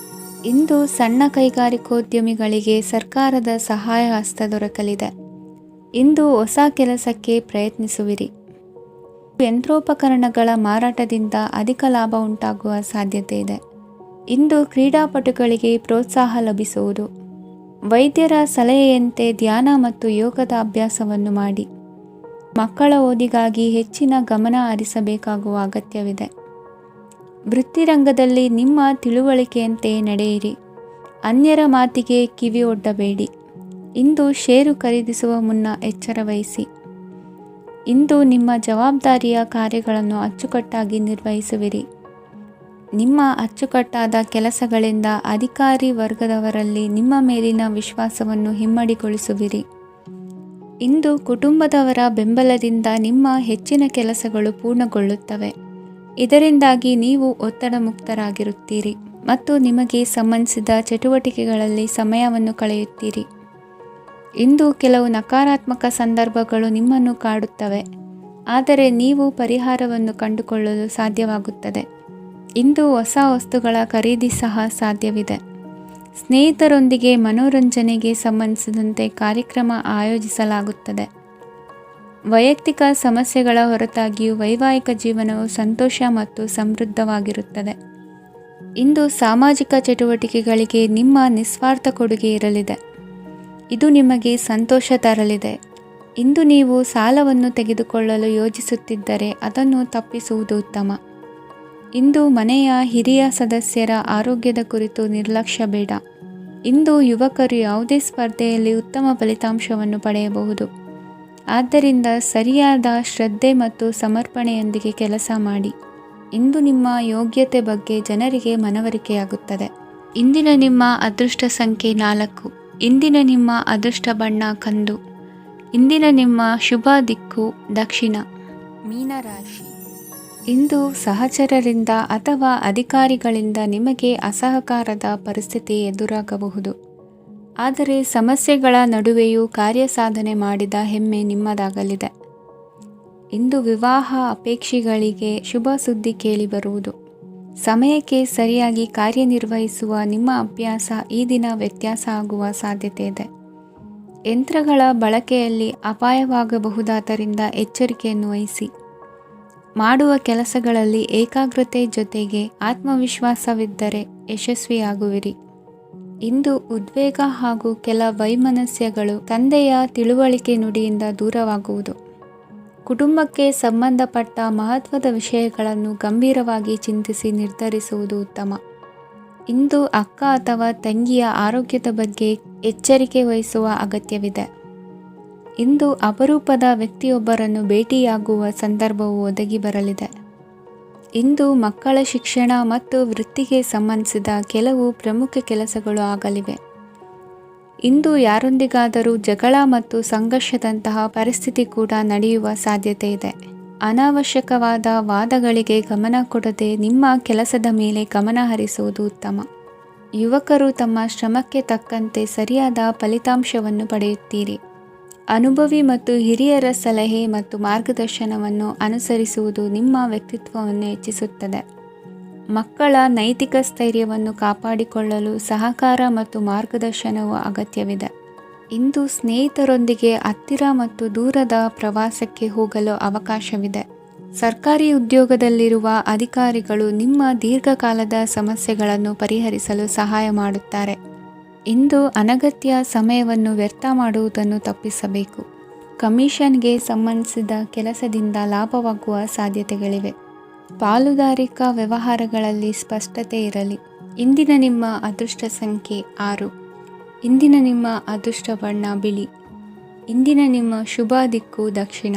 ಇಂದು ಸಣ್ಣ ಕೈಗಾರಿಕೋದ್ಯಮಿಗಳಿಗೆ ಸರ್ಕಾರದ ಸಹಾಯ ಹಸ್ತ ದೊರಕಲಿದೆ. ಇಂದು ಹೊಸ ಕೆಲಸಕ್ಕೆ ಪ್ರಯತ್ನಿಸುವಿರಿ. ಯಂತ್ರೋಪಕರಣಗಳ ಮಾರಾಟದಿಂದ ಅಧಿಕ ಲಾಭ ಉಂಟಾಗುವ ಸಾಧ್ಯತೆ ಇದೆ. ಇಂದು ಕ್ರೀಡಾಪಟುಗಳಿಗೆ ಪ್ರೋತ್ಸಾಹ ಲಭಿಸುವುದು. ವೈದ್ಯರ ಸಲಹೆಯಂತೆ ಧ್ಯಾನ ಮತ್ತು ಯೋಗದ ಅಭ್ಯಾಸವನ್ನು ಮಾಡಿ. ಮಕ್ಕಳ ಓದಿಗಾಗಿ ಹೆಚ್ಚಿನ ಗಮನ ಹರಿಸಬೇಕಾಗುವ ಅಗತ್ಯವಿದೆ. ವೃತ್ತಿರಂಗದಲ್ಲಿ ನಿಮ್ಮ ತಿಳುವಳಿಕೆಯಂತೆ ನಡೆಯಿರಿ. ಅನ್ಯರ ಮಾತಿಗೆ ಕಿವಿ ಒಡ್ಡಬೇಡಿ. ಇಂದು ಷೇರು ಖರೀದಿಸುವ ಮುನ್ನ ಎಚ್ಚರ ವಹಿಸಿ. ಇಂದು ನಿಮ್ಮ ಜವಾಬ್ದಾರಿಯ ಕಾರ್ಯಗಳನ್ನು ಅಚ್ಚುಕಟ್ಟಾಗಿ ನಿರ್ವಹಿಸುವಿರಿ. ನಿಮ್ಮ ಅಚ್ಚುಕಟ್ಟಾದ ಕೆಲಸಗಳಿಂದ ಅಧಿಕಾರಿ ವರ್ಗದವರಲ್ಲಿ ನಿಮ್ಮ ಮೇಲಿನ ವಿಶ್ವಾಸವನ್ನು ಇಮ್ಮಡಿಗೊಳಿಸುವಿರಿ. ಇಂದು ಕುಟುಂಬದವರ ಬೆಂಬಲದಿಂದ ನಿಮ್ಮ ಹೆಚ್ಚಿನ ಕೆಲಸಗಳು ಪೂರ್ಣಗೊಳ್ಳುತ್ತವೆ. ಇದರಿಂದಾಗಿ ನೀವು ಒತ್ತಡ ಮುಕ್ತರಾಗಿರುತ್ತೀರಿ ಮತ್ತು ನಿಮಗೆ ಸಂಬಂಧಿಸಿದ ಚಟುವಟಿಕೆಗಳಲ್ಲಿ ಸಮಯವನ್ನು ಕಳೆಯುತ್ತೀರಿ. ಇಂದು ಕೆಲವು ನಕಾರಾತ್ಮಕ ಸಂದರ್ಭಗಳು ನಿಮ್ಮನ್ನು ಕಾಡುತ್ತವೆ, ಆದರೆ ನೀವು ಪರಿಹಾರವನ್ನು ಕಂಡುಕೊಳ್ಳಲು ಸಾಧ್ಯವಾಗುತ್ತದೆ. ಇಂದು ಹೊಸ ವಸ್ತುಗಳ ಖರೀದಿ ಸಹ ಸಾಧ್ಯವಿದೆ. ಸ್ನೇಹಿತರೊಂದಿಗೆ ಮನೋರಂಜನೆಗೆ ಸಂಬಂಧಿಸಿದಂತೆ ಕಾರ್ಯಕ್ರಮ ಆಯೋಜಿಸಲಾಗುತ್ತದೆ. ವೈಯಕ್ತಿಕ ಸಮಸ್ಯೆಗಳ ಹೊರತಾಗಿಯೂ ವೈವಾಹಿಕ ಜೀವನವು ಸಂತೋಷ ಮತ್ತು ಸಮೃದ್ಧವಾಗಿರುತ್ತದೆ. ಇಂದು ಸಾಮಾಜಿಕ ಚಟುವಟಿಕೆಗಳಿಗೆ ನಿಮ್ಮ ನಿಸ್ವಾರ್ಥ ಕೊಡುಗೆ ಇರಲಿದೆ. ಇದು ನಿಮಗೆ ಸಂತೋಷ ತರಲಿದೆ. ಇಂದು ನೀವು ಸಾಲವನ್ನು ತೆಗೆದುಕೊಳ್ಳಲು ಯೋಜಿಸುತ್ತಿದ್ದರೆ ಅದನ್ನು ತಪ್ಪಿಸುವುದು ಉತ್ತಮ. ಇಂದು ಮನೆಯ ಹಿರಿಯ ಸದಸ್ಯರ ಆರೋಗ್ಯದ ಕುರಿತು ನಿರ್ಲಕ್ಷ್ಯ ಬೇಡ. ಇಂದು ಯುವಕರು ಯಾವುದೇ ಸ್ಪರ್ಧೆಯಲ್ಲಿ ಉತ್ತಮ ಫಲಿತಾಂಶವನ್ನು ಪಡೆಯಬಹುದು. ಆದ್ದರಿಂದ ಸರಿಯಾದ ಶ್ರದ್ಧೆ ಮತ್ತು ಸಮರ್ಪಣೆಯೊಂದಿಗೆ ಕೆಲಸ ಮಾಡಿ. ಇಂದು ನಿಮ್ಮ ಯೋಗ್ಯತೆ ಬಗ್ಗೆ ಜನರಿಗೆ ಮನವರಿಕೆಯಾಗುತ್ತದೆ. ಇಂದಿನ ನಿಮ್ಮ ಅದೃಷ್ಟ ಸಂಖ್ಯೆ 4. ಇಂದಿನ ನಿಮ್ಮ ಅದೃಷ್ಟ ಬಣ್ಣ ಕಂದು. ಇಂದಿನ ನಿಮ್ಮ ಶುಭ ದಿಕ್ಕು ದಕ್ಷಿಣ. ಮೀನರಾಶಿ. ಇಂದು ಸಹಚರರಿಂದ ಅಥವಾ ಅಧಿಕಾರಿಗಳಿಂದ ನಿಮಗೆ ಅಸಹಕಾರದ ಪರಿಸ್ಥಿತಿ ಎದುರಾಗಬಹುದು. ಆದರೆ ಸಮಸ್ಯೆಗಳ ನಡುವೆಯೂ ಕಾರ್ಯಸಾಧನೆ ಮಾಡಿದ ಹೆಮ್ಮೆ ನಿಮ್ಮದಾಗಲಿದೆ. ಇಂದು ವಿವಾಹ ಅಪೇಕ್ಷಿಗಳಿಗೆ ಶುಭ ಸುದ್ದಿ ಕೇಳಿಬರುವುದು. ಸಮಯಕ್ಕೆ ಸರಿಯಾಗಿ ಕಾರ್ಯನಿರ್ವಹಿಸುವ ನಿಮ್ಮ ಅಭ್ಯಾಸ ಈ ದಿನ ವ್ಯತ್ಯಾಸ ಆಗುವ ಸಾಧ್ಯತೆ ಇದೆ. ಯಂತ್ರಗಳ ಬಳಕೆಯಲ್ಲಿ ಅಪಾಯವಾಗಬಹುದಾದ್ದರಿಂದ ಎಚ್ಚರಿಕೆಯನ್ನು ವಹಿಸಿ. ಮಾಡುವ ಕೆಲಸಗಳಲ್ಲಿ ಏಕಾಗ್ರತೆ ಜೊತೆಗೆ ಆತ್ಮವಿಶ್ವಾಸವಿದ್ದರೆ ಯಶಸ್ವಿಯಾಗುವಿರಿ. ಇಂದು ಉದ್ವೇಗ ಹಾಗೂ ಕೆಲ ವೈಮನಸ್ಯಗಳು ತಂದೆಯ ತಿಳುವಳಿಕೆ ನುಡಿಯಿಂದ ದೂರವಾಗುವುದು. ಕುಟುಂಬಕ್ಕೆ ಸಂಬಂಧಪಟ್ಟ ಮಹತ್ವದ ವಿಷಯಗಳನ್ನು ಗಂಭೀರವಾಗಿ ಚಿಂತಿಸಿ ನಿರ್ಧರಿಸುವುದು ಉತ್ತಮ. ಇಂದು ಅಕ್ಕ ಅಥವಾ ತಂಗಿಯ ಆರೋಗ್ಯದ ಬಗ್ಗೆ ಎಚ್ಚರಿಕೆ ವಹಿಸುವ ಅಗತ್ಯವಿದೆ. ಇಂದು ಅಪರೂಪದ ವ್ಯಕ್ತಿಯೊಬ್ಬರನ್ನು ಭೇಟಿಯಾಗುವ ಸಂದರ್ಭವು ಒದಗಿ ಬರಲಿದೆ. ಇಂದು ಮಕ್ಕಳ ಶಿಕ್ಷಣ ಮತ್ತು ವೃತ್ತಿಗೆ ಸಂಬಂಧಿಸಿದ ಕೆಲವು ಪ್ರಮುಖ ಕೆಲಸಗಳು ಆಗಲಿವೆ. ಇಂದು ಯಾರೊಂದಿಗಾದರೂ ಜಗಳ ಮತ್ತು ಸಂಘರ್ಷದಂತಹ ಪರಿಸ್ಥಿತಿ ಕೂಡ ನಡೆಯುವ ಸಾಧ್ಯತೆ ಇದೆ. ಅನಾವಶ್ಯಕವಾದ ವಾದಗಳಿಗೆ ಗಮನ ಕೊಡದೆ ನಿಮ್ಮ ಕೆಲಸದ ಮೇಲೆ ಗಮನ ಹರಿಸುವುದು ಉತ್ತಮ. ಯುವಕರು ತಮ್ಮ ಶ್ರಮಕ್ಕೆ ತಕ್ಕಂತೆ ಸರಿಯಾದ ಫಲಿತಾಂಶವನ್ನು ಪಡೆಯುತ್ತೀರಿ. ಅನುಭವಿ ಮತ್ತು ಹಿರಿಯರ ಸಲಹೆ ಮತ್ತು ಮಾರ್ಗದರ್ಶನವನ್ನು ಅನುಸರಿಸುವುದು ನಿಮ್ಮ ವ್ಯಕ್ತಿತ್ವವನ್ನು ಹೆಚ್ಚಿಸುತ್ತದೆ. ಮಕ್ಕಳ ನೈತಿಕ ಸ್ಥೈರ್ಯವನ್ನು ಕಾಪಾಡಿಕೊಳ್ಳಲು ಸಹಕಾರ ಮತ್ತು ಮಾರ್ಗದರ್ಶನವು ಅಗತ್ಯವಿದೆ. ಇಂದು ಸ್ನೇಹಿತರೊಂದಿಗೆ ಹತ್ತಿರ ಮತ್ತು ದೂರದ ಪ್ರವಾಸಕ್ಕೆ ಹೋಗಲು ಅವಕಾಶವಿದೆ. ಸರ್ಕಾರಿ ಉದ್ಯೋಗದಲ್ಲಿರುವ ಅಧಿಕಾರಿಗಳು ನಿಮ್ಮ ದೀರ್ಘಕಾಲದ ಸಮಸ್ಯೆಗಳನ್ನು ಪರಿಹರಿಸಲು ಸಹಾಯ ಮಾಡುತ್ತಾರೆ. ಇಂದು ಅನಗತ್ಯ ಸಮಯವನ್ನು ವ್ಯರ್ಥ ಮಾಡುವುದನ್ನು ತಪ್ಪಿಸಬೇಕು. ಕಮಿಷನ್ಗೆ ಸಂಬಂಧಿಸಿದ ಕೆಲಸದಿಂದ ಲಾಭವಾಗುವ ಸಾಧ್ಯತೆಗಳಿವೆ. ಪಾಲುದಾರಿಕಾ ವ್ಯವಹಾರಗಳಲ್ಲಿ ಸ್ಪಷ್ಟತೆ ಇರಲಿ. ಇಂದಿನ ನಿಮ್ಮ ಅದೃಷ್ಟ ಸಂಖ್ಯೆ 6. ಇಂದಿನ ನಿಮ್ಮ ಅದೃಷ್ಟ ಬಣ್ಣ ಬಿಳಿ. ಇಂದಿನ ನಿಮ್ಮ ಶುಭ ದಿಕ್ಕು ದಕ್ಷಿಣ.